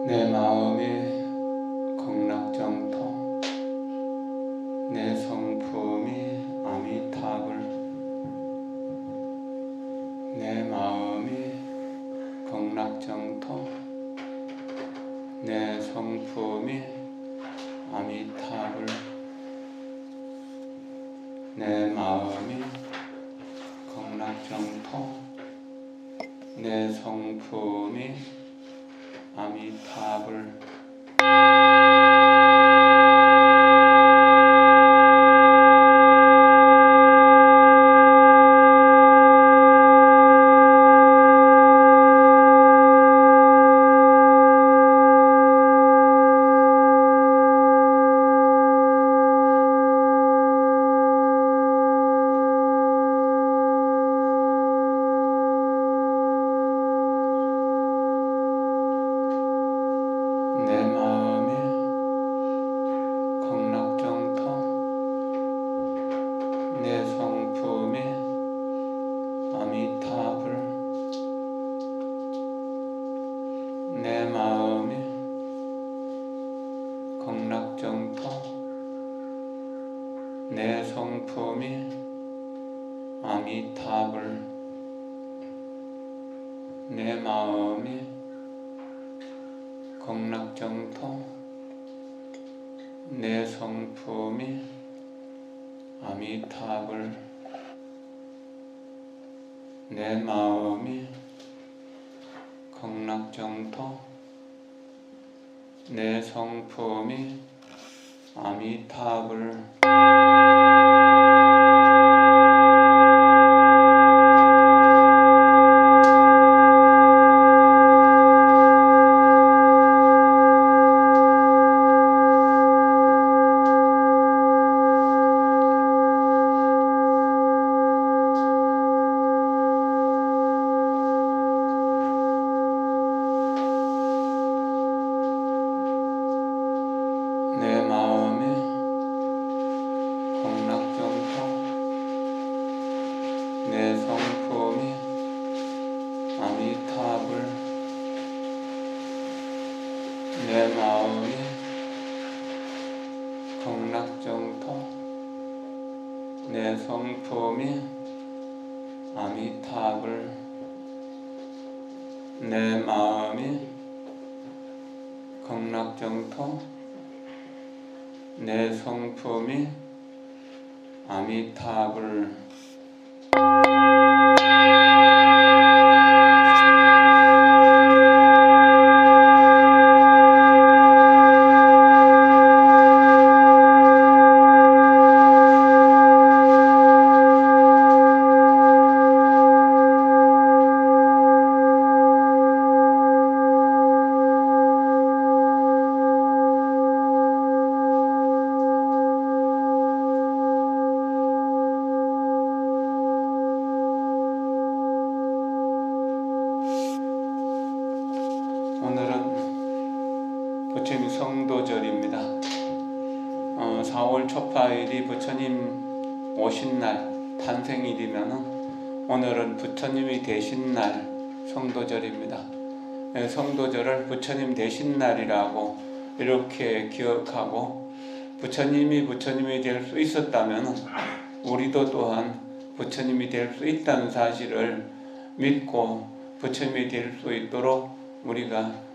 내 마음이 극락정토, 내 성품이 아미타불. 내 마음이 극락정토, 내 성품이 아미타불. 내 마음이 극락정토, 내 성품이 아미타불. 내 마음이 극락정토, 내 성품이 아미타불. 내 마음이 극락정토, 내 성품이 아미타불. 내 마음이 극락정토, 내 성품이 아미타불. 내 마음이 극락정토, 내 성품이 아미타불. 내 마음이 극락정토, 내 성품이 아미타불. 내 마음이 극락정토, 내 성품이 아미타불. 내 마음이 극락정토, 내 성품이 아미타불. 오늘은 부처님 성도절입니다. 4월 초파일이 부처님 오신 날, 탄생일이면 오늘은 부처님이 되신 날 성도절입니다. 성도절을 부처님 되신 날이라고 이렇게 기억하고, 부처님이 될 수 있었다면 우리도 또한 부처님이 될 수 있다는 사실을 믿고 부처님이 될 수 있도록 우리가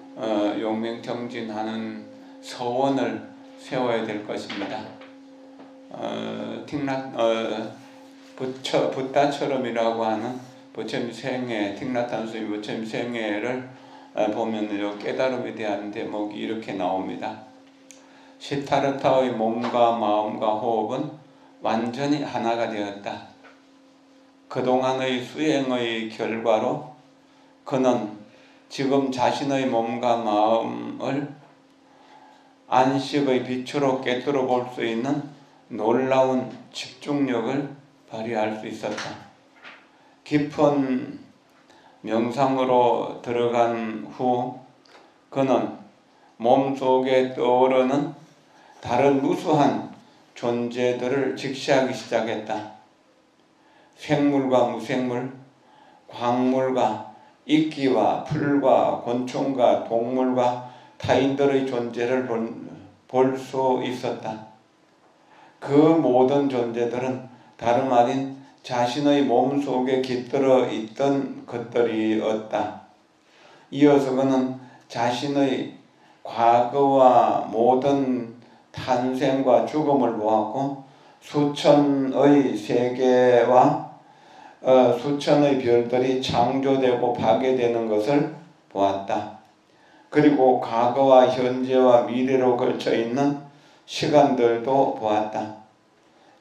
용맹정진하는 서원을 세워야 될 것입니다. 붓다처럼이라고 하는 부처님 생애, 틱나탄 스님 부처님 생애를 보면 깨달음에 대한 대목이 이렇게 나옵니다. 시타르타의 몸과 마음과 호흡은 완전히 하나가 되었다. 그동안의 수행의 결과로 그는 지금 자신의 몸과 마음을 안식의 빛으로 꿰뚫어 볼 수 있는 놀라운 집중력을 발휘할 수 있었다. 깊은 명상으로 들어간 후 그는 몸속에 떠오르는 다른 무수한 존재들을 직시하기 시작했다. 생물과 무생물, 광물과 이끼와 풀과 곤충과 동물과 타인들의 존재를 볼 수 있었다. 그 모든 존재들은 다름 아닌 자신의 몸속에 깃들어 있던 것들이었다. 이어서 그는 자신의 과거와 모든 탄생과 죽음을 보았고 수천의 세계와 수천의 별들이 창조되고 파괴되는 것을 보았다. 그리고 과거와 현재와 미래로 걸쳐 있는 시간들도 보았다.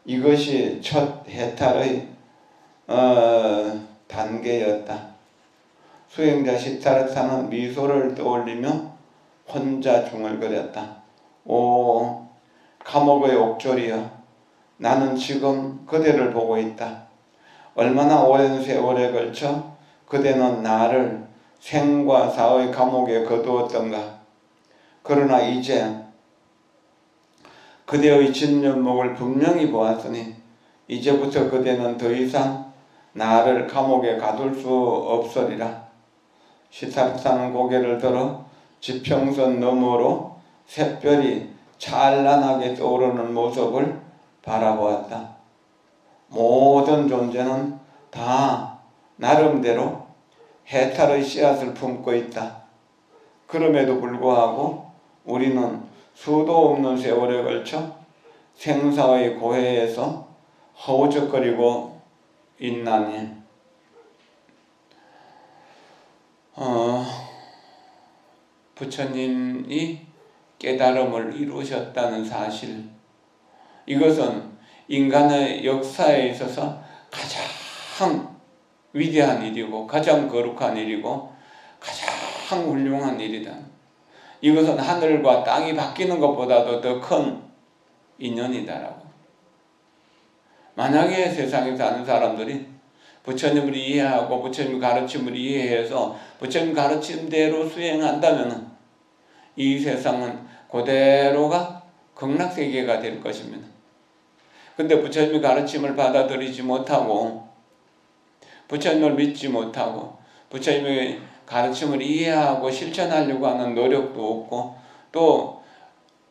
이것이 첫 해탈의 단계였다. 수행자 시타르타는 미소를 떠올리며 혼자 중얼거렸다. 오, 감옥의 옥졸이여, 나는 지금 그대를 보고 있다. 얼마나 오랜 세월에 걸쳐 그대는 나를 생과 사의 감옥에 거두었던가. 그러나 이제 그대의 진면목을 분명히 보았으니 이제부터 그대는 더 이상 나를 감옥에 가둘 수 없으리라. 시타르타는 고개를 들어 지평선 너머로 샛별이 찬란하게 떠오르는 모습을 바라보았다. 모든 존재는 다 나름대로 해탈의 씨앗을 품고 있다. 그럼에도 불구하고 우리는 수도 없는 세월에 걸쳐 생사의 고해에서 허우적거리고 있나니 부처님이 깨달음을 이루셨다는 사실, 이것은 인간의 역사에 있어서 가장 위대한 일이고 가장 거룩한 일이고 가장 훌륭한 일이다. 이것은 하늘과 땅이 바뀌는 것보다도 더 큰 인연이다라고. 만약에 세상에 사는 사람들이 부처님을 이해하고 부처님 가르침을 이해해서 부처님 가르침대로 수행한다면 이 세상은 그대로가 극락세계가 될 것입니다. 근데 부처님의 가르침을 받아들이지 못하고 부처님을 믿지 못하고 부처님의 가르침을 이해하고 실천하려고 하는 노력도 없고 또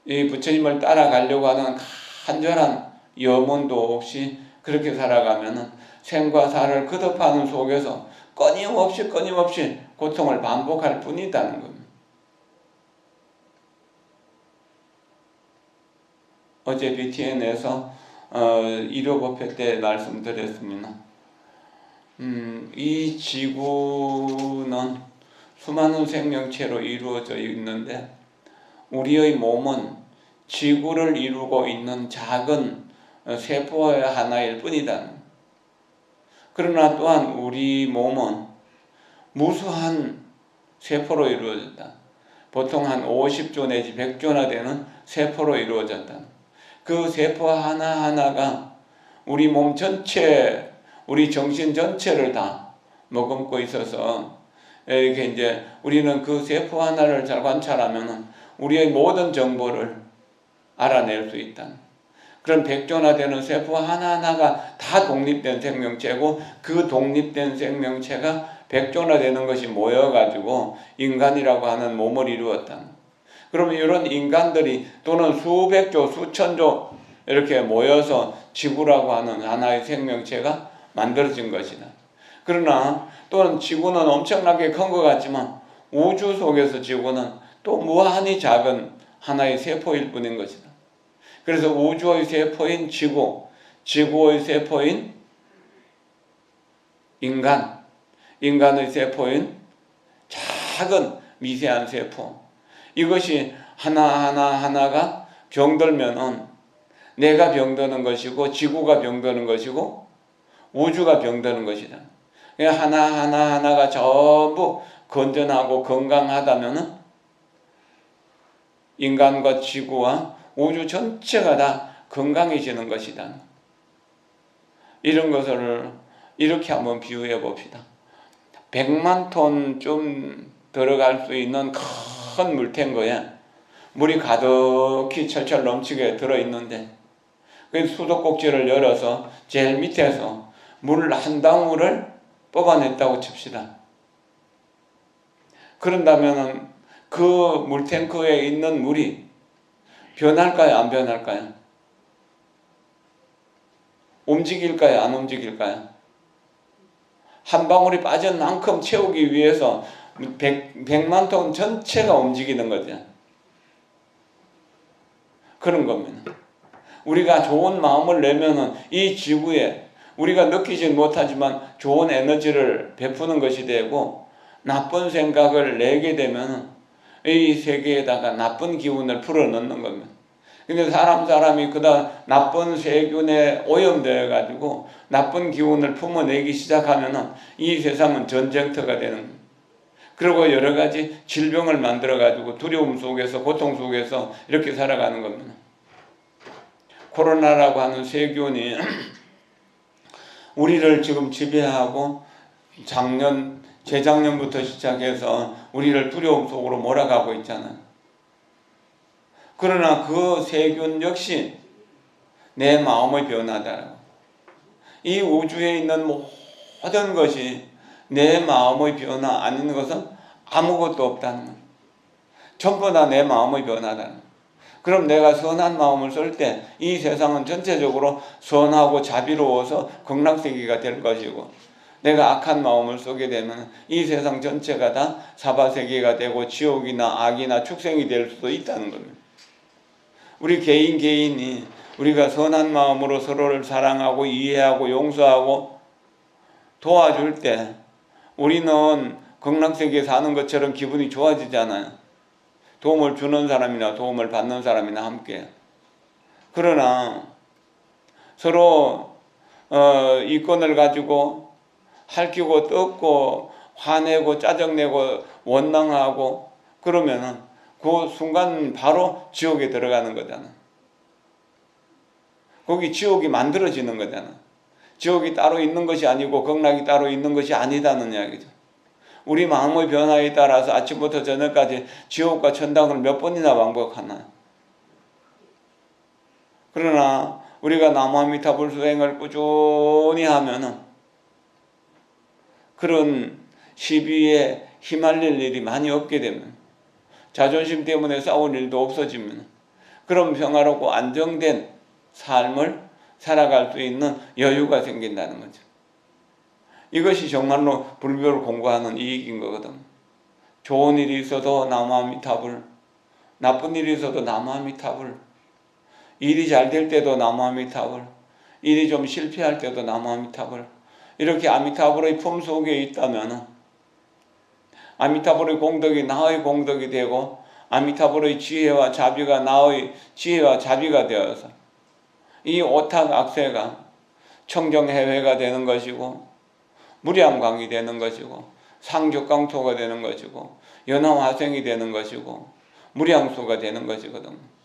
이 부처님을 따라가려고 하는 간절한 염원도 없이 그렇게 살아가면 생과 사를 거듭하는 속에서 끊임없이 고통을 반복할 뿐이다는 겁니다. 어제 BTN에서 1호 법회 때 말씀드렸습니다. 이 지구는 수많은 생명체로 이루어져 있는데 우리의 몸은 지구를 이루고 있는 작은 세포의 하나일 뿐이다. 그러나 또한 우리 몸은 무수한 세포로 이루어졌다. 보통 한 50조 내지 100조나 되는 세포로 이루어졌다. 그 세포 하나하나가 우리 몸 전체, 우리 정신 전체를 다 머금고 있어서 이렇게 이제 우리는 그 세포 하나를 잘 관찰하면 우리의 모든 정보를 알아낼 수 있다. 그런 100조나 되는 세포 하나하나가 다 독립된 생명체고 그 독립된 생명체가 100조나 되는 것이 모여가지고 인간이라고 하는 몸을 이루었다. 그러면 이런 인간들이 또는 수백조, 수천조 이렇게 모여서 지구라고 하는 하나의 생명체가 만들어진 것이다. 그러나 또는 지구는 엄청나게 큰 것 같지만 우주 속에서 지구는 또 무한히 작은 하나의 세포일 뿐인 것이다. 그래서 우주의 세포인 지구, 지구의 세포인 인간, 인간의 세포인 작은 미세한 세포, 이것이 하나하나가 병들면은 내가 병드는 것이고 지구가 병드는 것이고 우주가 병드는 것이다. 하나하나가 전부 건전하고 건강하다면 인간과 지구와 우주 전체가 다 건강해지는 것이다. 이런 것을 이렇게 한번 비유해 봅시다. 100만 톤 좀 들어갈 수 있는 큰 물탱크에 물이 가득히 철철 넘치게 들어있는데 그 수도꼭지를 열어서 제일 밑에서 물 한 방울을 뽑아냈다고 칩시다. 그런다면 그 물탱크에 있는 물이 변할까요? 안 변할까요? 움직일까요? 안 움직일까요? 한 방울이 빠진 만큼 채우기 위해서 100만 톤 전체가 움직이는 거죠. 그런 겁니다. 우리가 좋은 마음을 내면은 이 지구에 우리가 느끼지 못하지만 좋은 에너지를 베푸는 것이 되고, 나쁜 생각을 내게 되면 이 세계에다가 나쁜 기운을 풀어넣는 겁니다. 근데 사람이 그다 나쁜 세균에 오염되어 가지고 나쁜 기운을 품어내기 시작하면은 이 세상은 전쟁터가 되는 거예요. 그리고 여러 가지 질병을 만들어 가지고 두려움 속에서 고통 속에서 이렇게 살아가는 겁니다. 코로나라고 하는 세균이 우리를 지금 지배하고 재작년부터 시작해서 우리를 두려움 속으로 몰아가고 있잖아요. 그러나 그 세균 역시 내 마음의 변화다. 이 우주에 있는 모든 것이 내 마음의 변화 아닌 것은 아무것도 없다는 거예요. 전부 다 내 마음의 변화다. 그럼 내가 선한 마음을 쓸 때 이 세상은 전체적으로 선하고 자비로워서 극락세계가 될 것이고, 내가 악한 마음을 쓰게 되면 이 세상 전체가 다 사바세계가 되고 지옥이나 악이나 축생이 될 수도 있다는 겁니다. 우리 개인이 우리가 선한 마음으로 서로를 사랑하고 이해하고 용서하고 도와줄 때 우리는 극락세계에 사는 것처럼 기분이 좋아지잖아요. 도움을 주는 사람이나 도움을 받는 사람이나 함께. 그러나 서로 이권을 가지고 핥히고 뜯고 화내고 짜증내고 원망하고 그러면은 그 순간 바로 지옥에 들어가는 거잖아. 거기 지옥이 만들어지는 거잖아. 지옥이 따로 있는 것이 아니고 극락이 따로 있는 것이 아니다는 이야기죠. 우리 마음의 변화에 따라서 아침부터 저녁까지 지옥과 천당을 몇 번이나 반복하나요? 그러나 우리가 나무아미타불 수행을 꾸준히 하면은 그런 시비에 휘말릴 일이 많이 없게 되면, 자존심 때문에 싸울 일도 없어지면, 그런 평화롭고 안정된 삶을 살아갈 수 있는 여유가 생긴다는 거죠. 이것이 정말로 불교를 공부하는 이익인 거거든. 좋은 일이 있어도 나무아미타불, 나쁜 일이 있어도 나무아미타불, 일이 잘 될 때도 나무아미타불, 일이 좀 실패할 때도 나무아미타불. 이렇게 아미타불의 품 속에 있다면 아미타불의 공덕이 나의 공덕이 되고, 아미타불의 지혜와 자비가 나의 지혜와 자비가 되어서 이 오탁악세가 청정해회가 되는 것이고, 무량광이 되는 것이고, 상족강토가 되는 것이고, 연화화생이 되는 것이고, 무량수가 되는 것이거든.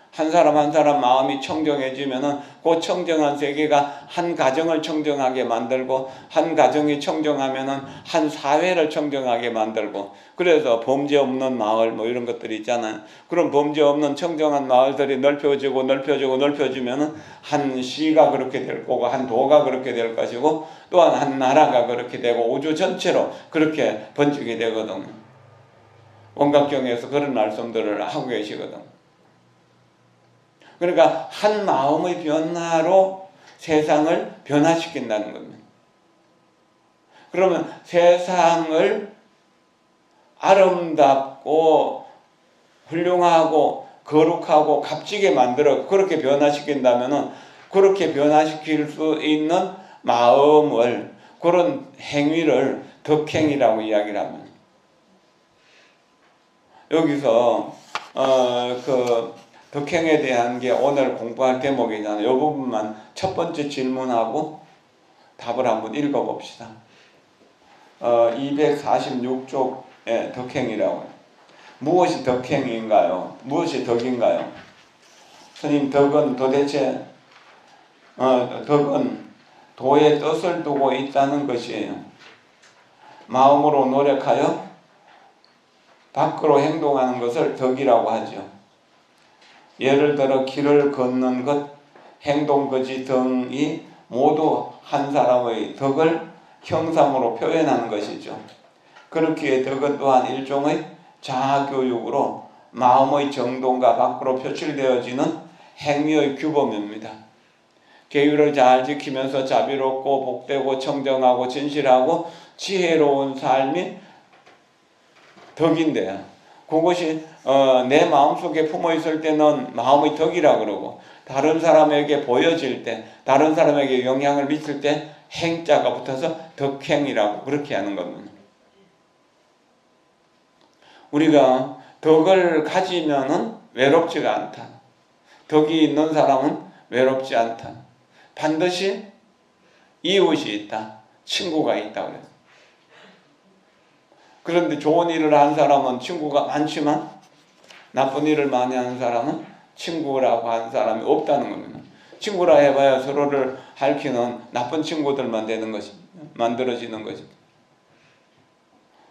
한 사람 한 사람 마음이 청정해지면은 그 청정한 세계가 한 가정을 청정하게 만들고, 한 가정이 청정하면은 한 사회를 청정하게 만들고, 그래서 범죄 없는 마을 뭐 이런 것들이 있잖아요. 그런 범죄 없는 청정한 마을들이 넓혀지면은 한 시가 그렇게 될 거고, 한 도가 그렇게 될 것이고, 또한 한 나라가 그렇게 되고, 우주 전체로 그렇게 번지게 되거든. 원각경에서 그런 말씀들을 하고 계시거든. 그러니까 한 마음의 변화로 세상을 변화시킨다는 겁니다. 그러면 세상을 아름답고 훌륭하고 거룩하고 값지게 만들어 그렇게 변화시킨다면, 그렇게 변화시킬 수 있는 마음을, 그런 행위를 덕행이라고 이야기를 합니다. 여기서 덕행에 대한 게 오늘 공부할 대목이잖아요. 이 부분만 첫 번째 질문하고 답을 한번 읽어봅시다. 246쪽에 덕행이라고 해요. 무엇이 덕행인가요? 무엇이 덕인가요? 스님, 덕은 도대체 덕은 도의 뜻을 두고 있다는 것이에요. 마음으로 노력하여 밖으로 행동하는 것을 덕이라고 하죠. 예를 들어 길을 걷는 것, 행동거지 등이 모두 한 사람의 덕을 형상으로 표현하는 것이죠. 그렇기에 덕은 또한 일종의 자아교육으로 마음의 정돈과 밖으로 표출되어지는 행위의 규범입니다. 계율을 잘 지키면서 자비롭고 복되고 청정하고 진실하고 지혜로운 삶이 덕인데요. 그것이 내 마음속에 품어있을 때는 마음의 덕이라 그러고, 다른 사람에게 보여질 때, 다른 사람에게 영향을 미칠 때 행자가 붙어서 덕행이라고 그렇게 하는 겁니다. 우리가 덕을 가지면은 외롭지가 않다. 덕이 있는 사람은 외롭지 않다. 반드시 이웃이 있다. 친구가 있다 그래요. 그런데 좋은 일을 한 사람은 친구가 많지만 나쁜 일을 많이 하는 사람은 친구라고 하는 사람이 없다는 겁니다. 친구라 해봐야 서로를 핥히는 나쁜 친구들만 되는 것이 만들어지는 것입니다.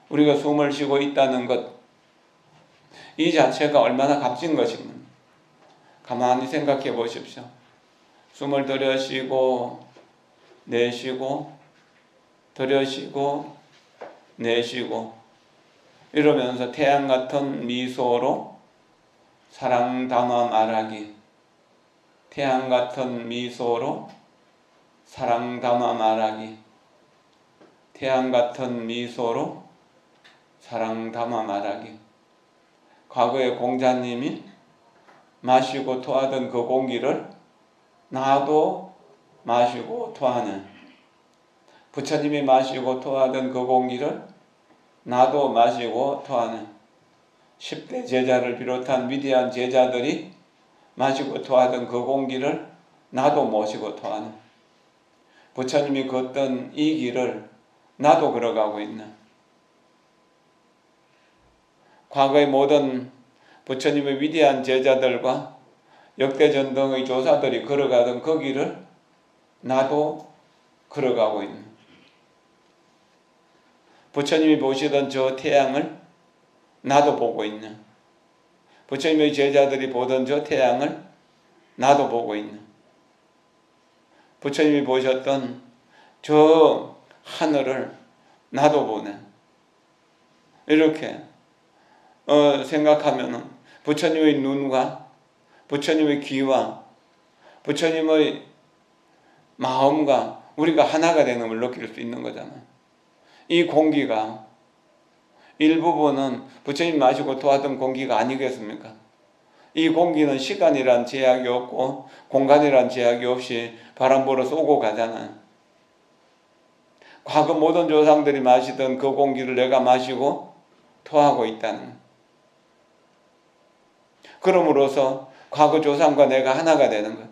우리가 숨을 쉬고 있다는 것, 이 자체가 얼마나 값진 것입니다. 가만히 생각해 보십시오. 숨을 들여쉬고 내쉬고 들여쉬고 내쉬고 이러면서 태양 같은 미소로 사랑 담아 말하기, 태양 같은 미소로 사랑 담아 말하기, 태양 같은 미소로 사랑 담아 말하기. 과거에 공자님이 마시고 토하던 그 공기를 나도 마시고 토하는, 부처님이 마시고 토하던 그 공기를 나도 마시고 토하는, 10대 제자를 비롯한 위대한 제자들이 마시고 토하던 그 공기를 나도 마시고 토하는, 부처님이 걷던 이 길을 나도 걸어가고 있는, 과거의 모든 부처님의 위대한 제자들과 역대전등의 조사들이 걸어가던 그 길을 나도 걸어가고 있는, 부처님이 보시던 저 태양을 나도 보고 있는, 부처님의 제자들이 보던 저 태양을 나도 보고 있는, 부처님이 보셨던 저 하늘을 나도 보는, 이렇게 생각하면 부처님의 눈과 부처님의 귀와 부처님의 마음과 우리가 하나가 되는 걸 느낄 수 있는 거잖아요. 이 공기가 일부분은 부처님 마시고 토하던 공기가 아니겠습니까? 이 공기는 시간이란 제약이 없고 공간이란 제약이 없이 바람 불어 쏘고 가잖아요. 과거 모든 조상들이 마시던 그 공기를 내가 마시고 토하고 있다는, 그럼으로써 과거 조상과 내가 하나가 되는 것.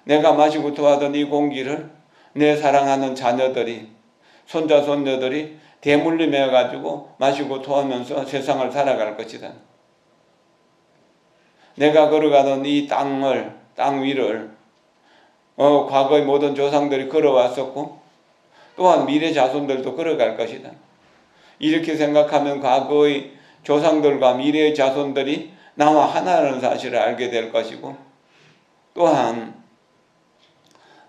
내가 마시고 토하던 이 공기를 내 사랑하는 자녀들이, 손자 손녀들이 대물림해 가지고 마시고 토하면서 세상을 살아갈 것이다. 내가 걸어가는 이 땅 위를 과거의 모든 조상들이 걸어왔었고 또한 미래 자손들도 걸어갈 것이다. 이렇게 생각하면 과거의 조상들과 미래의 자손들이 나와 하나라는 사실을 알게 될 것이고, 또한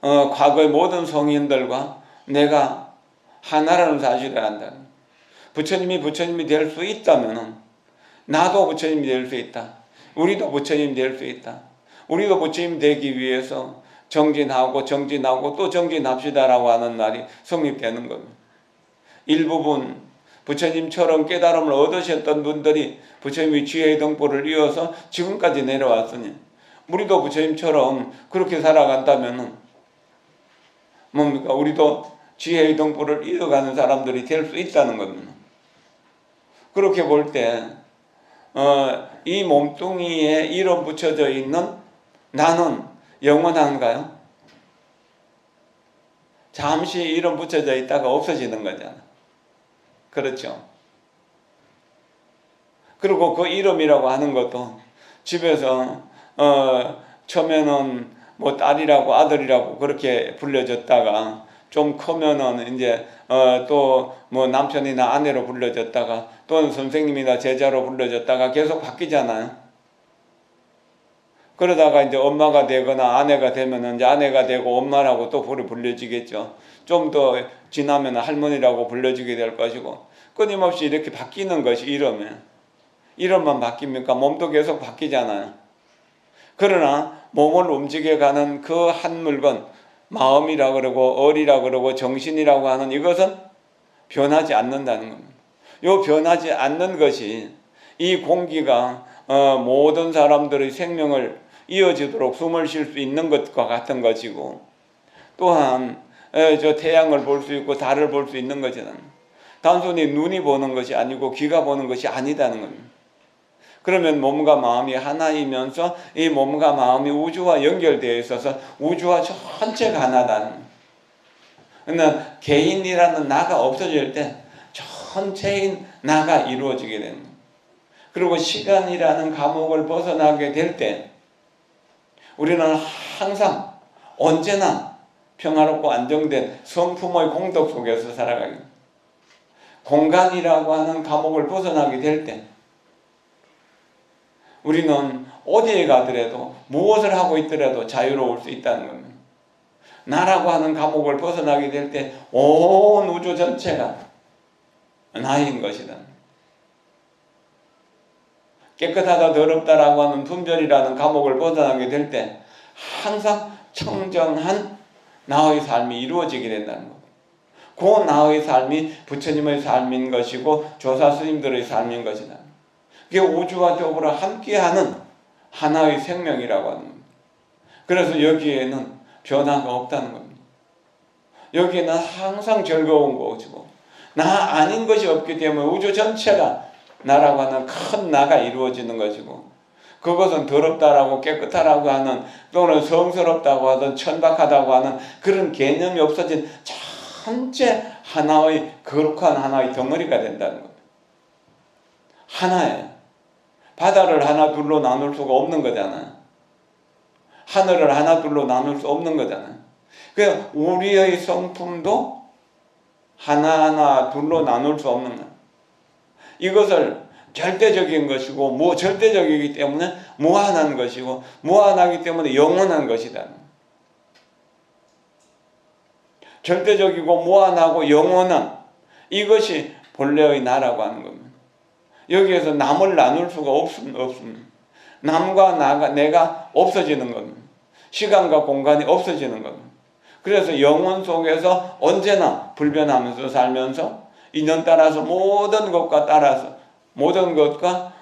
과거의 모든 성인들과 내가 하나라는 사실을 안다. 부처님이 될 수 있다면 나도 부처님이 될 수 있다. 우리도 부처님이 될 수 있다. 우리도 부처님 되기 위해서 정진하고 또 정진합시다라고 하는 날이 성립되는 겁니다. 일부분 부처님처럼 깨달음을 얻으셨던 분들이 부처님의 지혜의 등불을 이어서 지금까지 내려왔으니 우리도 부처님처럼 그렇게 살아간다면 뭡니까? 우리도 지혜의 등불을 이어가는 사람들이 될 수 있다는 겁니다. 그렇게 볼 때 이 몸뚱이에 이름 붙여져 있는 나는 영원한가요? 잠시 이름 붙여져 있다가 없어지는 거잖아. 그렇죠? 그리고 그 이름이라고 하는 것도 집에서 처음에는 뭐 딸이라고 아들이라고 그렇게 불려졌다가 좀 크면은 이제 또 뭐 남편이나 아내로 불려졌다가 또는 선생님이나 제자로 불려졌다가 계속 바뀌잖아요. 그러다가 이제 엄마가 되거나 아내가 되면은 이제 아내가 되고 엄마라고 또 불려지겠죠. 좀 더 지나면 할머니라고 불려지게 될 것이고, 끊임없이 이렇게 바뀌는 것이 이름만 바뀝니까? 몸도 계속 바뀌잖아요. 그러나 몸을 움직여가는 그 한 물건, 마음이라 그러고 어리라 그러고 정신이라고 하는 이것은 변하지 않는다는 겁니다. 이 변하지 않는 것이 이 공기가 모든 사람들의 생명을 이어지도록 숨을 쉴 수 있는 것과 같은 것이고, 또한 저 태양을 볼 수 있고 달을 볼 수 있는 것이는 단순히 눈이 보는 것이 아니고 귀가 보는 것이 아니다는 겁니다. 그러면 몸과 마음이 하나이면서 이 몸과 마음이 우주와 연결되어 있어서 우주와 전체가 하나다는, 그러나 개인이라는 나가 없어질 때 전체인 나가 이루어지게 되는 거예요. 그리고 시간이라는 감옥을 벗어나게 될 때 우리는 항상 언제나 평화롭고 안정된 성품의 공덕 속에서 살아가게 됩니다. 공간이라고 하는 감옥을 벗어나게 될 때 우리는 어디에 가더라도 무엇을 하고 있더라도 자유로울 수 있다는 겁니다. 나라고 하는 감옥을 벗어나게 될 때 온 우주 전체가 나인 것이다. 깨끗하다 더럽다라고 하는 분별이라는 감옥을 벗어나게 될 때 항상 청정한 나의 삶이 이루어지게 된다는 것. 그 나의 삶이 부처님의 삶인 것이고 조사 스님들의 삶인 것이다. 그게 우주와 더불어 함께하는 하나의 생명이라고 하는 겁니다. 그래서 여기에는 변화가 없다는 겁니다. 여기에는 항상 즐거운 것이고 나 아닌 것이 없기 때문에 우주 전체가 나라고 하는 큰 나가 이루어지는 것이고, 그것은 더럽다라고 깨끗하다고 하는 또는 성스럽다고 하든 천박하다고 하는 그런 개념이 없어진 전체 하나의 거룩한 하나의 덩어리가 된다는 겁니다. 하나예요. 바다를 하나 둘로 나눌 수가 없는 거잖아요. 하늘을 하나 둘로 나눌 수 없는 거잖아요. 그래서 우리의 성품도 하나하나 둘로 나눌 수 없는 거예요. 이것을 절대적인 것이고 절대적이기 때문에 무한한 것이고 무한하기 때문에 영원한 것이다. 절대적이고 무한하고 영원한 이것이 본래의 나라고 하는 겁니다. 여기에서 남을 나눌 수가 없습니다. 남과 내가 없어지는 겁니다. 시간과 공간이 없어지는 겁니다. 그래서 영원 속에서 언제나 불변하면서 살면서 인연 따라서 모든 것과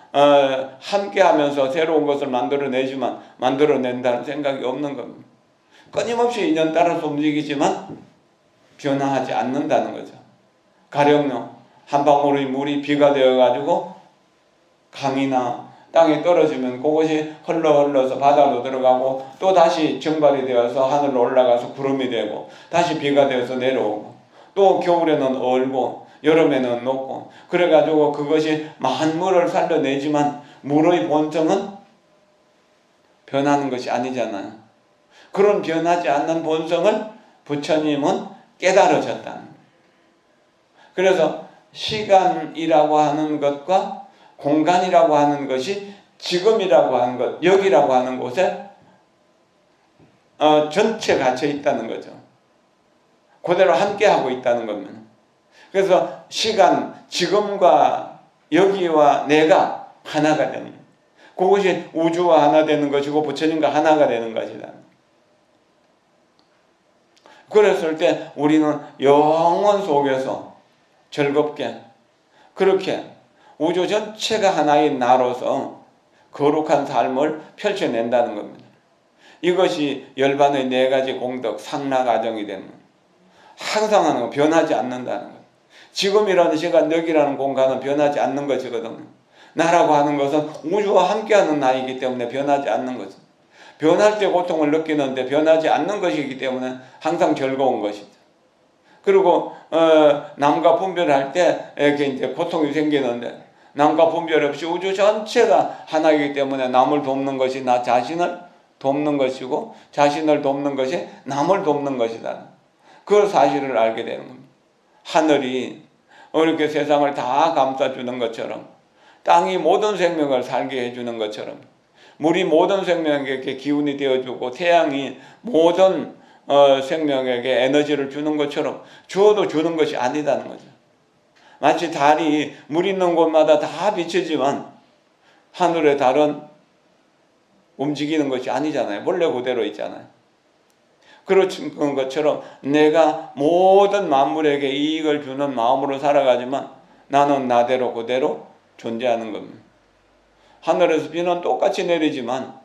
함께하면서 새로운 것을 만들어내지만 만들어낸다는 생각이 없는 겁니다. 끊임없이 인연 따라서 움직이지만 변화하지 않는다는 거죠. 가령요, 한 방울의 물이 비가 되어가지고 강이나 땅에 떨어지면 그것이 흘러서 바다로 들어가고 또 다시 증발이 되어서 하늘로 올라가서 구름이 되고 다시 비가 되어서 내려오고 또 겨울에는 얼고 여름에는 녹고, 그래가지고 그것이 만물을 살려내지만 물의 본성은 변하는 것이 아니잖아요. 그런 변하지 않는 본성을 부처님은 깨달으셨다. 그래서 시간이라고 하는 것과 공간이라고 하는 것이 지금이라고 하는 것, 여기라고 하는 곳에 전체 갇혀 있다는 거죠. 그대로 함께하고 있다는 겁니다. 그래서 시간, 지금과 여기와 내가 하나가 되는, 그것이 우주와 하나 되는 것이고 부처님과 하나가 되는 것이다. 그랬을 때 우리는 영원 속에서 즐겁게 그렇게 우주 전체가 하나의 나로서 거룩한 삶을 펼쳐낸다는 겁니다. 이것이 열반의 4가지 공덕 상락아정이 됩니다. 항상 하는 거, 변하지 않는다는 것. 지금이라는 시간, 여기라는 공간은 변하지 않는 것이거든요. 나라고 하는 것은 우주와 함께하는 나이기 때문에 변하지 않는 거죠. 변할 때 고통을 느끼는데 변하지 않는 것이기 때문에 항상 즐거운 것이죠. 그리고 남과 분별할 때 이렇게 이제 고통이 생기는데, 남과 분별 없이 우주 전체가 하나이기 때문에 남을 돕는 것이 나 자신을 돕는 것이고, 자신을 돕는 것이 남을 돕는 것이다. 그 사실을 알게 되는 겁니다. 하늘이 이렇게 세상을 다 감싸주는 것처럼, 땅이 모든 생명을 살게 해주는 것처럼, 물이 모든 생명에게 기운이 되어주고, 태양이 모든 생명에게 에너지를 주는 것처럼 주어도 주는 것이 아니다는 거죠. 마치 달이 물 있는 곳마다 다 비치지만 하늘의 달은 움직이는 것이 아니잖아요. 원래 그대로 있잖아요. 그런 것처럼 내가 모든 만물에게 이익을 주는 마음으로 살아가지만 나는 나대로 그대로 존재하는 겁니다. 하늘에서 비는 똑같이 내리지만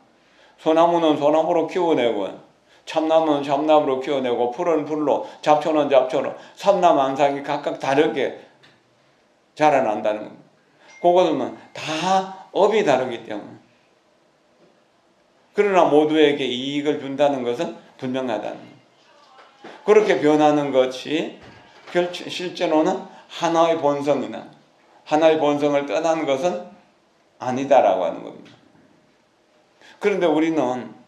소나무는 소나무로 키워내고, 참나무는 참나무로 키워내고, 풀은 풀로, 잡초는 잡초로, 산나 만상이 각각 다르게 자라난다는 겁니다. 그것은 다 업이 다르기 때문에. 그러나 모두에게 이익을 준다는 것은 분명하다는 겁니다. 그렇게 변하는 것이 실제로는 하나의 본성이나 하나의 본성을 떠난 것은 아니다라고 하는 겁니다. 그런데 우리는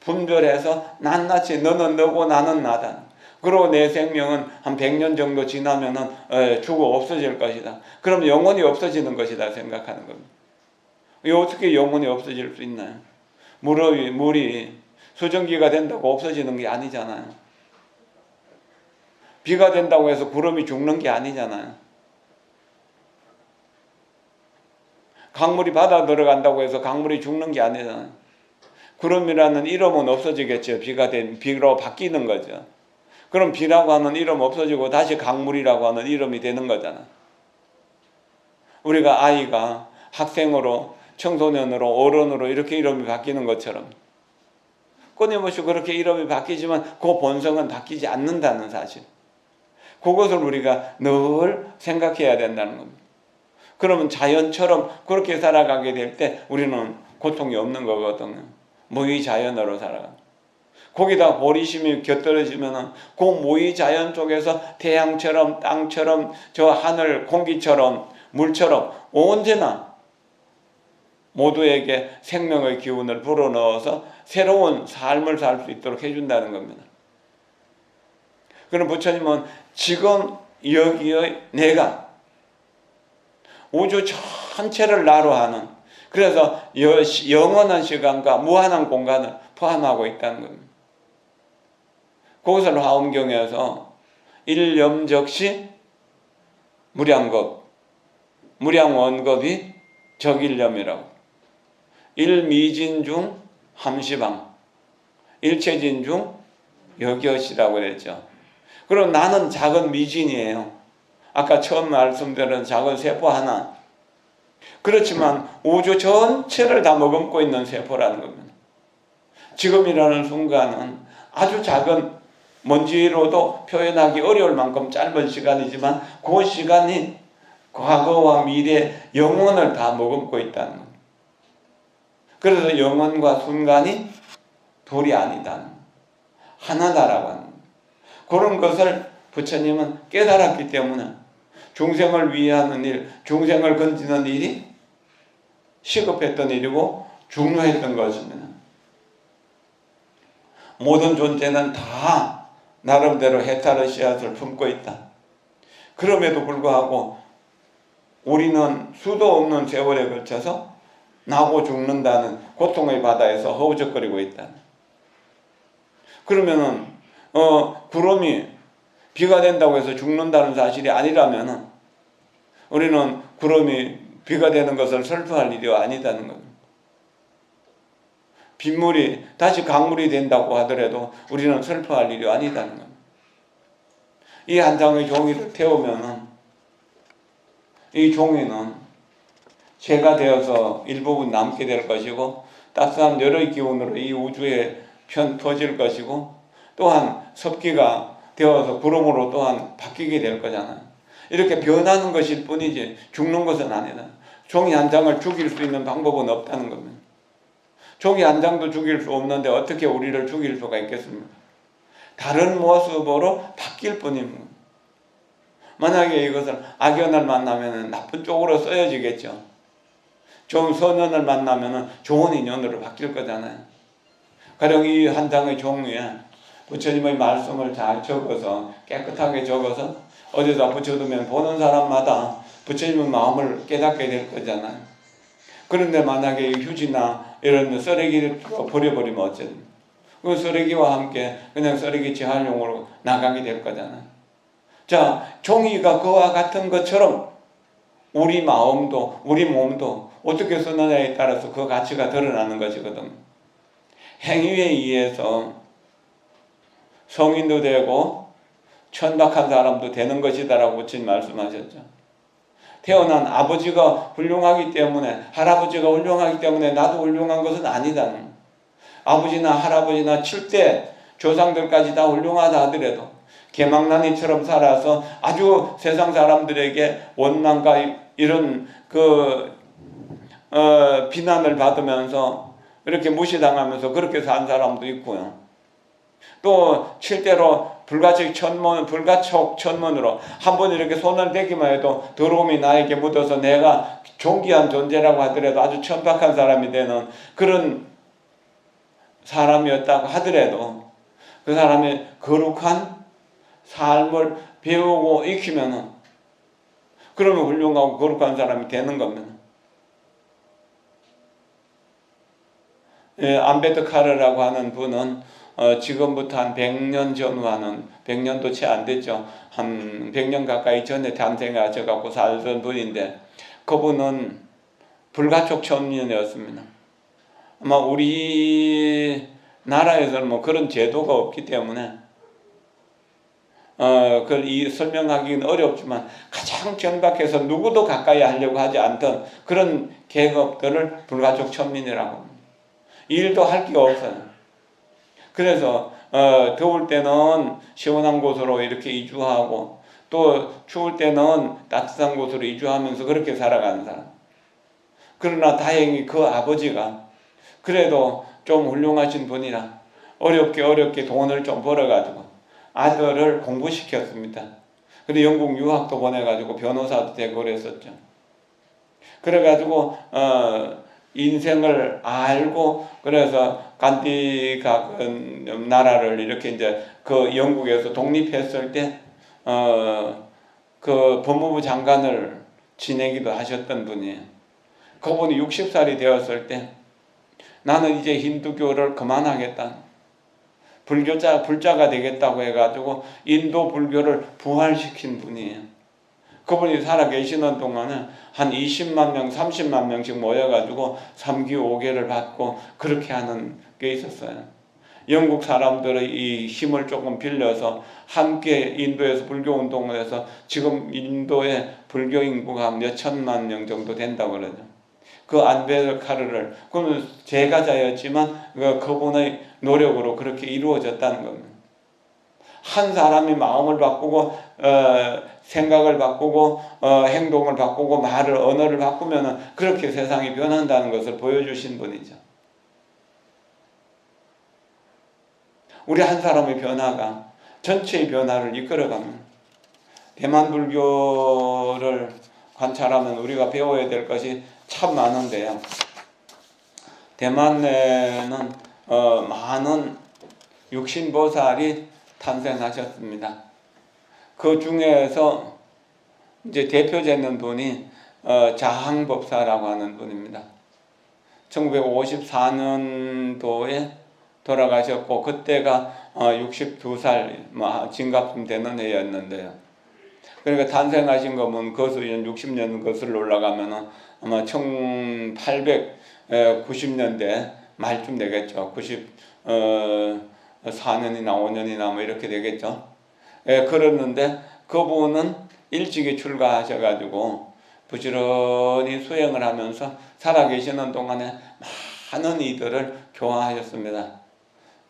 분별해서 낱낱이 너는 너고 나는 나다. 그리고 내 생명은 한 100년 정도 지나면은 죽어 없어질 것이다. 그럼 영원히 없어지는 것이다 생각하는 겁니다. 이 어떻게 영원히 없어질 수 있나요? 물이 수증기가 된다고 없어지는 게 아니잖아요. 비가 된다고 해서 구름이 죽는 게 아니잖아요. 강물이 바다 들어간다고 해서 강물이 죽는 게 아니잖아요. 구름이라는 이름은 없어지겠죠. 비로 바뀌는 거죠. 그럼 비라고 하는 이름 없어지고 다시 강물이라고 하는 이름이 되는 거잖아요. 우리가 아이가 학생으로, 청소년으로, 어른으로 이렇게 이름이 바뀌는 것처럼 끊임없이 그렇게 이름이 바뀌지만 그 본성은 바뀌지 않는다는 사실, 그것을 우리가 늘 생각해야 된다는 겁니다. 그러면 자연처럼 그렇게 살아가게 될 때 우리는 고통이 없는 거거든요. 무의자연으로 살아가. 거기다 보리심이 곁들여지면은 그 무의자연 속에서 태양처럼, 땅처럼, 저 하늘, 공기처럼, 물처럼 언제나 모두에게 생명의 기운을 불어넣어서 새로운 삶을 살 수 있도록 해준다는 겁니다. 그럼 부처님은 지금 여기의 내가 우주 전체를 나로 하는, 그래서 영원한 시간과 무한한 공간을 포함하고 있다는 겁니다. 그것을 화엄경에서 일념적시 무량겁, 무량원겁이 적일념이라고, 일미진중 함시방, 일체진중 여기엇이라고 그랬죠. 그럼 나는 작은 미진이에요. 아까 처음 말씀드린 작은 세포 하나. 그렇지만 우주 전체를 다 머금고 있는 세포라는 겁니다. 지금이라는 순간은 아주 작은, 먼지로도 표현하기 어려울 만큼 짧은 시간이지만 그 시간이 과거와 미래, 영원을 다 머금고 있다는 겁니다. 그래서 영원과 순간이 둘이 아니다, 하나다라고 하는 겁니다. 그런 것을 부처님은 깨달았기 때문에 중생을 위하는 일, 중생을 건지는 일이 시급했던 일이고 중요했던 것입니다. 모든 존재는 다 나름대로 해탈의 씨앗을 품고 있다. 그럼에도 불구하고 우리는 수도 없는 세월에 걸쳐서 나고 죽는다는 고통의 바다에서 허우적거리고 있다. 그러면은 구름이 비가 된다고 해서 죽는다는 사실이 아니라면은 우리는 구름이 비가 되는 것을 슬퍼할 일이 아니다는 겁니다. 빗물이 다시 강물이 된다고 하더라도 우리는 슬퍼할 일이 아니다는 겁니다. 이 한 장의 종이를 태우면은 이 종이는 재가 되어서 일부분 남게 될 것이고, 따스한 열의 기운으로 이 우주에 퍼질 것이고, 또한 섭기가 되어서 구름으로 또한 바뀌게 될 거잖아요. 이렇게 변하는 것일 뿐이지 죽는 것은 아니다. 종이 한 장을 죽일 수 있는 방법은 없다는 겁니다. 종이 한 장도 죽일 수 없는데 어떻게 우리를 죽일 수가 있겠습니까? 다른 모습으로 바뀔 뿐입니다. 만약에 이것을 악연을 만나면 나쁜 쪽으로 쓰여지겠죠. 좋은 선언을 만나면 좋은 인연으로 바뀔 거잖아요. 가령 이 한 장의 종이에 부처님의 말씀을 잘 적어서 깨끗하게 적어서 어디다 붙여두면 보는 사람마다 부처님의 마음을 깨닫게 될 거잖아요. 그런데 만약에 휴지나 이런 쓰레기를 버려버리면 어쨌든 그 쓰레기와 함께 그냥 쓰레기 재활용으로 나가게 될 거잖아요. 자, 종이가 그와 같은 것처럼 우리 마음도 우리 몸도 어떻게 쓰느냐에 따라서 그 가치가 드러나는 것이거든. 행위에 의해서 성인도 되고 천박한 사람도 되는 것이다라고 부처님 말씀하셨죠. 태어난 아버지가 훌륭하기 때문에, 할아버지가 훌륭하기 때문에 나도 훌륭한 것은 아니다. 아버지나 할아버지나 7대 조상들까지 다 훌륭하다 하더라도 개망나니처럼 살아서 아주 세상 사람들에게 원망과 이런 비난을 받으면서 이렇게 무시당하면서 그렇게 산 사람도 있고요. 또 7대로 불가촉 천문으로 한번 이렇게 손을 대기만 해도 더러움이 나에게 묻어서 내가 존귀한 존재라고 하더라도 아주 천박한 사람이 되는 그런 사람이었다고 하더라도 그 사람이 거룩한 삶을 배우고 익히면은 그러면 훌륭하고 거룩한 사람이 되는 겁니다. 암베드 카르라고 하는 분은 지금부터 한 100년 전후하는 100년도 채 안 됐죠. 한 100년 가까이 전에 탄생하셔갖고 살던 분인데 그분은 불가촉 천민이었습니다. 아마 우리 나라에서는 뭐 그런 제도가 없기 때문에 그걸 설명하기는 어렵지만 가장 천박해서 누구도 가까이 하려고 하지 않던 그런 계급들을 불가촉 천민이라고 합니다. 일도 할 게 없어요. 그래서 더울 때는 시원한 곳으로 이렇게 이주하고 또 추울 때는 따뜻한 곳으로 이주하면서 그렇게 살아가는 사람. 그러나 다행히 그 아버지가 그래도 좀 훌륭하신 분이라 어렵게 돈을 좀 벌어가지고 아들을 공부시켰습니다. 근데 영국 유학도 보내가지고 변호사도 되고 그랬었죠. 그래가지고 인생을 알고 그래서 간디가 그 나라를 이렇게 이제 그 영국에서 독립했을 때 그 법무부 장관을 지내기도 하셨던 분이에요. 그분이 60살이 되었을 때 나는 이제 힌두교를 그만하겠다. 불자가 되겠다고 해가지고 인도 불교를 부활시킨 분이에요. 그분이 살아 계시는 동안에 한 20만 명, 30만 명씩 모여가지고 3기 5개를 받고 그렇게 하는 게 있었어요. 영국 사람들의 이 힘을 조금 빌려서 함께 인도에서 불교 운동을 해서 지금 인도의 불교 인구가 몇 천만 명 정도 된다고 그러죠. 그 안베르카르를 그는 제가자였지만 그분의 노력으로 그렇게 이루어졌다는 겁니다. 한 사람이 마음을 바꾸고 생각을 바꾸고 행동을 바꾸고 언어를 바꾸면 그렇게 세상이 변한다는 것을 보여주신 분이죠. 우리 한 사람의 변화가 전체의 변화를 이끌어갑니다. 대만 불교를 관찰하면 우리가 배워야 될 것이 참 많은데요. 대만에는 많은 육신보살이 탄생하셨습니다. 그 중에서 이제 대표되는 분이 자항법사라고 하는 분입니다. 1954년도에 돌아가셨고 그때가 62살 진갑쯤 되는 해였는데요. 그러니까 탄생하신 거면 거슬 60년 거슬러 올라가면은 아마 1890년대 말쯤 되겠죠. 94년이나 5년이나 뭐 이렇게 되겠죠. 그랬는데 그분은 일찍이 출가하셔가지고 부지런히 수행을 하면서 살아계시는 동안에 많은 이들을 교화하셨습니다.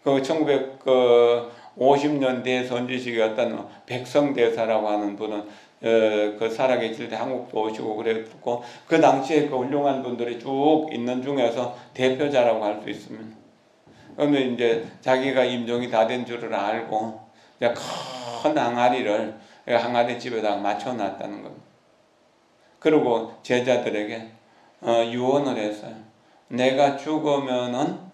그 50년 뒤에 선지식이었던 백성대사라고 하는 분은 그 살아계실 때 한국도 오시고 그랬고, 그 당시에 그 훌륭한 분들이 쭉 있는 중에서 대표자라고 할 수 있습니다. 그런데 이제 자기가 임종이 다 된 줄을 알고 이제 큰 항아리 집에다가 맞춰놨다는 겁니다. 그리고 제자들에게 유언을 했어요. 내가 죽으면은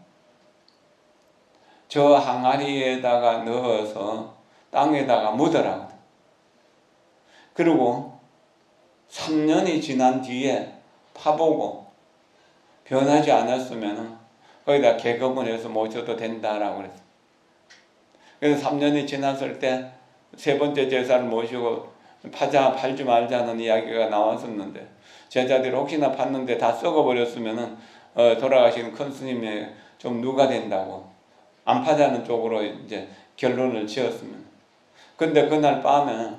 저 항아리에다가 넣어서 땅에다가 묻어라. 그리고 3년이 지난 뒤에 파보고 변하지 않았으면 거기다 개금을 해서 모셔도 된다라고 그랬어요. 그래서 3년이 지났을 때 세 번째 제사를 모시고 팔지 말자는 이야기가 나왔었는데, 제자들이 혹시나 팠는데 다 썩어버렸으면 돌아가신 큰 스님이 좀 누가 된다고 안 파자는 쪽으로 이제 결론을 지었습니다. 근데 그날 밤에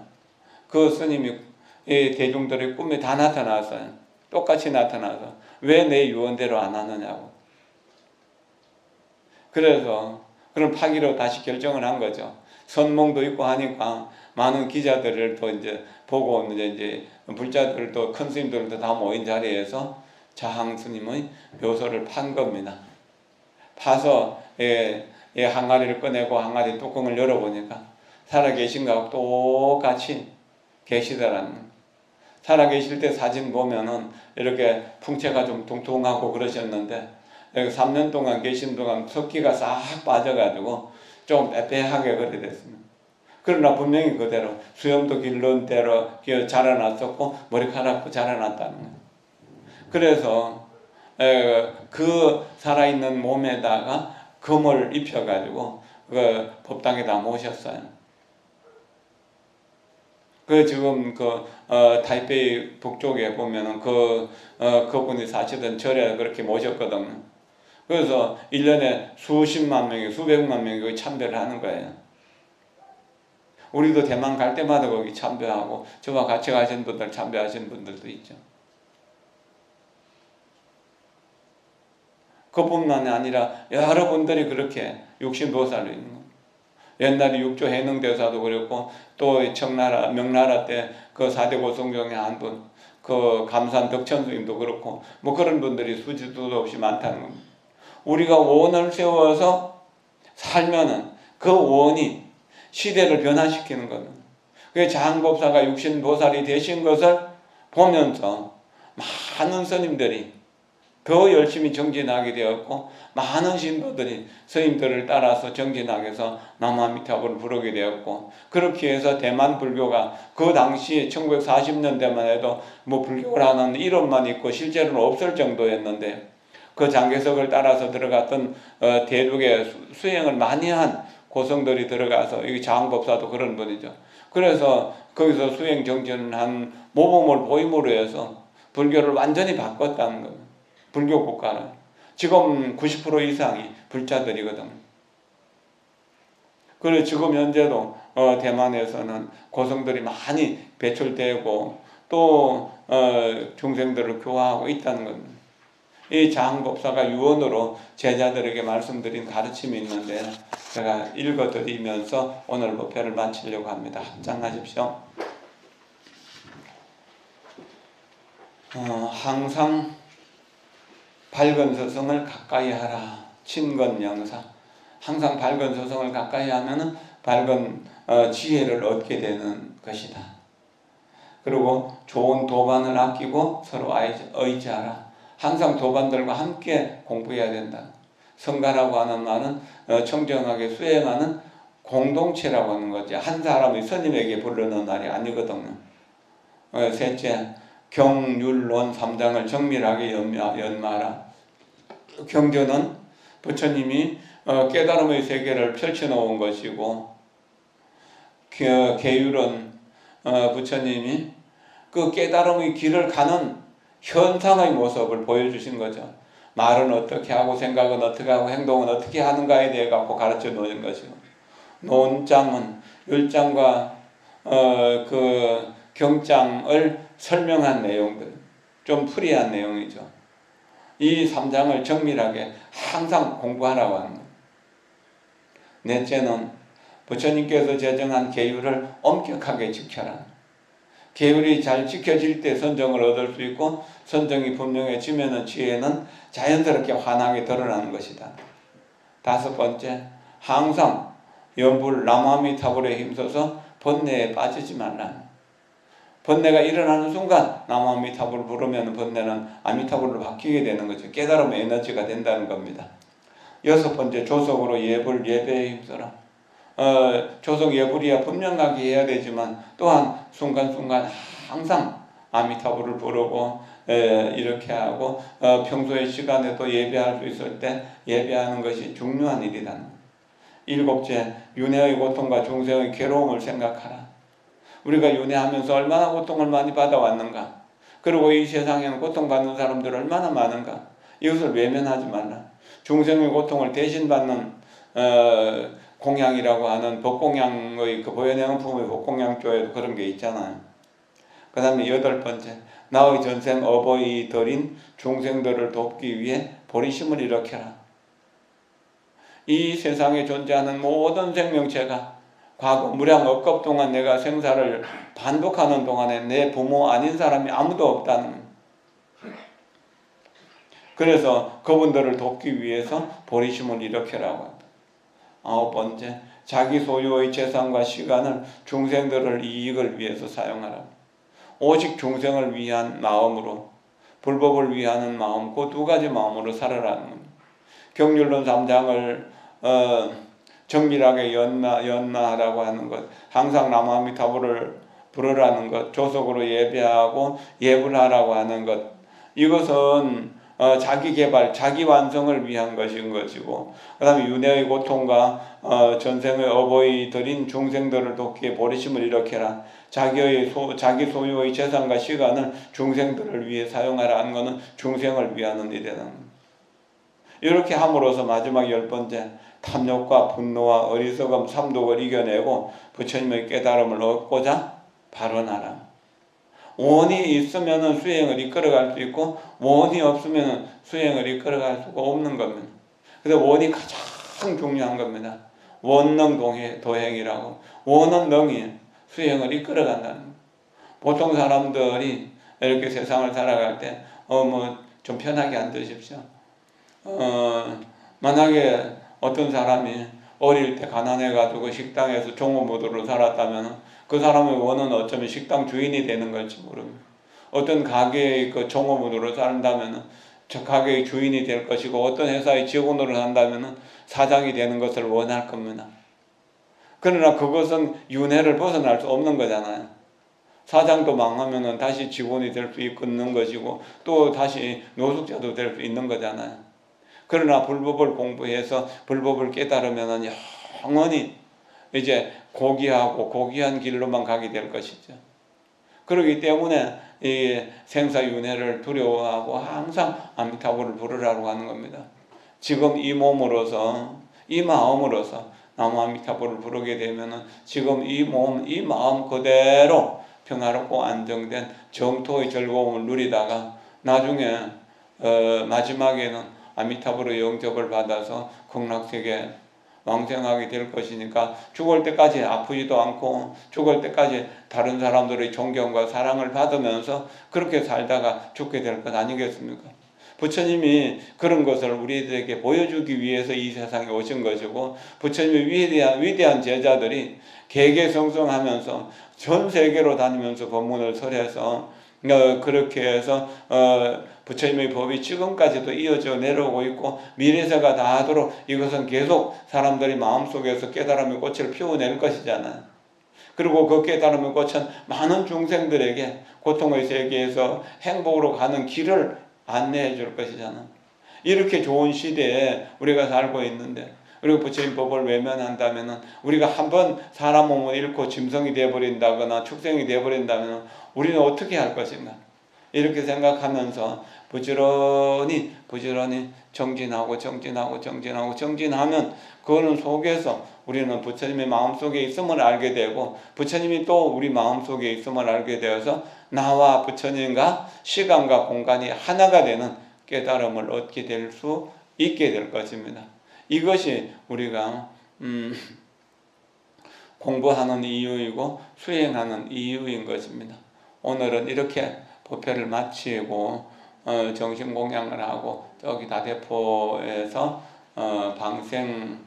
그 스님이 대중들의 꿈에 다 나타났어요. 똑같이 나타나서 왜 내 유언대로 안 하느냐고. 그래서 그런 파기로 다시 결정을 한 거죠. 선몽도 있고 하니까 많은 기자들을 또 이제 보고 이제 불자들도 큰 스님들도 다 모인 자리에서 자항 스님의 묘소를 판 겁니다. 파서 항아리를 꺼내고 항아리 뚜껑을 열어보니까 살아계신 거하고 똑같이 계시더라는. 살아계실 때 사진 보면은 이렇게 풍채가 좀 뚱뚱하고 그러셨는데, 3년 동안 계신 동안 석기가 싹 빠져가지고 좀 빼빼하게 그래 됐습니다. 그러나 분명히 그대로 수염도 길른 대로 자라났었고 머리카락도 자라났다는 거예요. 그래서 그 살아있는 몸에다가 금을 입혀가지고 그 법당에다 모셨어요. 지금 타이베이 북쪽에 보면은 그분이 사시던 절에 그렇게 모셨거든요. 그래서 1년에 수십만 명이, 수백만 명이 거기 참배를 하는 거예요. 우리도 대만 갈 때마다 거기 참배하고, 저와 같이 가신 분들, 참배하신 분들도 있죠. 그뿐만이 아니라 여러분들이 그렇게 육신보살로 있는 거예요. 옛날에 육조 해능대사도 그랬고, 또 명나라 때 그 4대 고성 중에 한 분, 그 감산 덕천스님도 그렇고, 뭐 그런 분들이 수지도 없이 많다는 겁니다. 우리가 원을 세워서 살면은 그 원이 시대를 변화시키는 겁니다. 그래서 장법사가 육신보살이 되신 것을 보면서 많은 스님들이 더 열심히 정진하게 되었고, 많은 신도들이 스님들을 따라서 정진하게 해서 남아미타불을 부르게 되었고, 그렇게 해서 대만 불교가 그 당시 1940년대만 해도 뭐 불교를 하는 이름만 있고 실제로는 없을 정도였는데, 그 장개석을 따라서 들어갔던 대륙에 수행을 많이 한 고성들이 들어가서, 여기 장법사도 그런 분이죠. 그래서 거기서 수행 정진한 모범을 보임으로 해서 불교를 완전히 바꿨다는 거예요. 불교 국가는 지금 90% 이상이 불자들이거든. 그래서 지금 현재도 대만에서는 고성들이 많이 배출되고 또 중생들을 교화하고 있다는 겁니다. 이 장법사가 유언으로 제자들에게 말씀드린 가르침이 있는데, 제가 읽어드리면서 오늘 목표를 마치려고 합니다. 합장하십시오. 항상 밝은 스승을 가까이 하라. 친건영사. 항상 밝은 스승을 가까이 하면은 밝은 지혜를 얻게 되는 것이다. 그리고 좋은 도반을 아끼고 서로 의지하라. 항상 도반들과 함께 공부해야 된다. 성가라고 하는 말은 청정하게 수행하는 공동체라고 하는 거지, 한 사람이 스님에게 부르는 말이 아니거든요. 셋째, 경율론 3장을 정밀하게 연마하라. 경전은 부처님이 깨달음의 세계를 펼쳐놓은 것이고, 계율은 부처님이 그 깨달음의 길을 가는 현상의 모습을 보여주신 거죠. 말은 어떻게 하고 생각은 어떻게 하고 행동은 어떻게 하는가에 대해 갖고 가르쳐 놓은 것이고, 논장은 율장과 그 경장을 설명한 내용들, 좀 풀이한 내용이죠. 이 3장을 정밀하게 항상 공부하라고 하는 거예요. 넷째는 부처님께서 제정한 계율을 엄격하게 지켜라. 계율이 잘 지켜질 때 선정을 얻을 수 있고, 선정이 분명해지면 지혜는 자연스럽게 환하게 드러나는 것이다. 다섯 번째, 항상 연불 남아미타불에 힘써서 번뇌에 빠지지 말라. 번뇌가 일어나는 순간 남아미타불을 부르면 번뇌는 아미타불로 바뀌게 되는 거죠. 깨달음의 에너지가 된다는 겁니다. 여섯 번째, 조속으로 예불 예배에 힘써라. 조속 예불이야 분명하게 해야 되지만 또한 순간순간 항상 아미타불을 부르고 이렇게 하고 평소의 시간에도 예배할 수 있을 때 예배하는 것이 중요한 일이다. 일곱째, 윤회의 고통과 중생의 괴로움을 생각하라. 우리가 윤회하면서 얼마나 고통을 많이 받아왔는가. 그리고 이 세상에는 고통받는 사람들 얼마나 많은가. 이것을 외면하지 말라. 중생의 고통을 대신받는 공양이라고 하는 법공양의 그 보현행품의 법공양조에도 그런 게 있잖아요. 그 다음에 여덟 번째, 나의 전생 어버이들인 중생들을 돕기 위해 보리심을 일으켜라. 이 세상에 존재하는 모든 생명체가 과거 무량억급 동안 내가 생사를 반복하는 동안에 내 부모 아닌 사람이 아무도 없다는 거예요. 그래서 그분들을 돕기 위해서 보리심을 일으켜라고 합니다. 아홉 번째, 자기 소유의 재산과 시간을 중생들을 이익을 위해서 사용하라. 오직 중생을 위한 마음으로, 불법을 위하는 마음, 그 두 가지 마음으로 살아라는 겁니다. 경률론 3장을 정밀하게 연나하라고 하는 것, 항상 남아미타불을 부르라는 것, 조속으로 예배하고 예불하라고 하는 것, 이것은 자기 개발, 자기 완성을 위한 것인 것이고, 그 다음에 윤회의 고통과 전생의 어버이들인 중생들을 돕기에 보리심을 일으켜라. 자기 소유의 재산과 시간을 중생들을 위해 사용하라 하는 것은 중생을 위하는 일이다. 이렇게 함으로써 마지막 열 번째, 탐욕과 분노와 어리석음, 삼독을 이겨내고 부처님의 깨달음을 얻고자 발언하라. 원이 있으면 수행을 이끌어갈 수 있고, 원이 없으면 수행을 이끌어갈 수가 없는 겁니다. 그래서 원이 가장 중요한 겁니다. 원능 도행이라고. 원은 능이 수행을 이끌어간다는 겁니다. 보통 사람들이 이렇게 세상을 살아갈 때 좀 편하게 앉으십시오. 만약에 어떤 사람이 어릴 때 가난해가지고 식당에서 종업원으로 살았다면 그 사람의 원은 어쩌면 식당 주인이 되는 걸지 모릅니다. 어떤 가게의 그 종업원으로 산다면 저 가게의 주인이 될 것이고, 어떤 회사의 직원으로 산다면 사장이 되는 것을 원할 겁니다. 그러나 그것은 윤회를 벗어날 수 없는 거잖아요. 사장도 망하면 다시 직원이 될 수 있는 것이고, 또 다시 노숙자도 될 수 있는 거잖아요. 그러나 불법을 공부해서 불법을 깨달으면 영원히 이제 고귀하고 고귀한 길로만 가게 될 것이죠. 그렇기 때문에 이 생사윤회를 두려워하고 항상 아미타불을 부르라고 하는 겁니다. 지금 이 몸으로서, 이 마음으로서 나무 아미타불을 부르게 되면 지금 이 몸, 이 마음 그대로 평화롭고 안정된 정토의 즐거움을 누리다가 나중에 마지막에는 아미타불의 영접을 받아서 극락세계 왕생하게 될 것이니까 죽을 때까지 아프지도 않고 죽을 때까지 다른 사람들의 존경과 사랑을 받으면서 그렇게 살다가 죽게 될 것 아니겠습니까? 부처님이 그런 것을 우리들에게 보여주기 위해서 이 세상에 오신 것이고, 부처님의 위대한 제자들이 개개성성하면서 전 세계로 다니면서 법문을 설해서 그렇게 해서 부처님의 법이 지금까지도 이어져 내려오고 있고, 미래세가 다 하도록 이것은 계속 사람들이 마음속에서 깨달음의 꽃을 피워낼 것이잖아요. 그리고 그 깨달음의 꽃은 많은 중생들에게 고통의 세계에서 행복으로 가는 길을 안내해 줄 것이잖아요. 이렇게 좋은 시대에 우리가 살고 있는데, 그리고 부처님 법을 외면한다면 우리가 한번 사람 몸을 잃고 짐승이 되어버린다거나 축생이 되어버린다면 우리는 어떻게 할 것인가? 이렇게 생각하면서 부지런히 정진하면 그거는 속에서 우리는 부처님의 마음속에 있음을 알게 되고, 부처님이 또 우리 마음속에 있음을 알게 되어서 나와 부처님과 시간과 공간이 하나가 되는 깨달음을 얻게 될 수 있게 될 것입니다. 이것이 우리가 공부하는 이유이고 수행하는 이유인 것입니다. 오늘은 이렇게 법회를 마치고 정신공양을 하고 저기 다대포에서 방생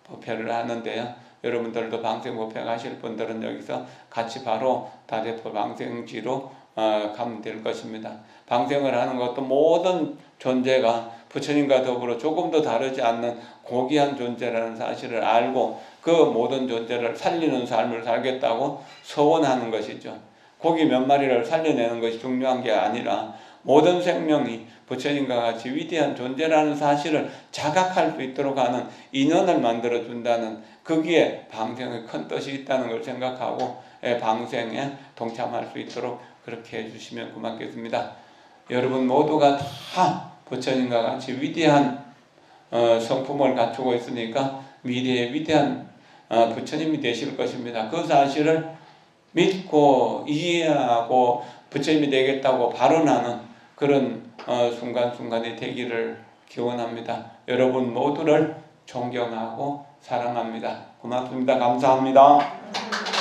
법회를 하는데요. 여러분들도 방생 법회 가실 분들은 여기서 같이 바로 다대포 방생지로 가면 될 것입니다. 방생을 하는 것도 모든 존재가 부처님과 더불어 조금도 다르지 않는 고귀한 존재라는 사실을 알고 그 모든 존재를 살리는 삶을 살겠다고 서원하는 것이죠. 고기 몇 마리를 살려내는 것이 중요한 게 아니라 모든 생명이 부처님과 같이 위대한 존재라는 사실을 자각할 수 있도록 하는 인연을 만들어 준다는, 거기에 방생의 큰 뜻이 있다는 걸 생각하고 방생에 동참할 수 있도록 그렇게 해주시면 고맙겠습니다. 여러분 모두가 다 부처님과 같이 위대한 성품을 갖추고 있으니까 미래의 위대한 부처님이 되실 것입니다. 그 사실을 믿고 이해하고 부처님이 되겠다고 발언하는 그런 순간순간이 되기를 기원합니다. 여러분 모두를 존경하고 사랑합니다. 고맙습니다. 감사합니다.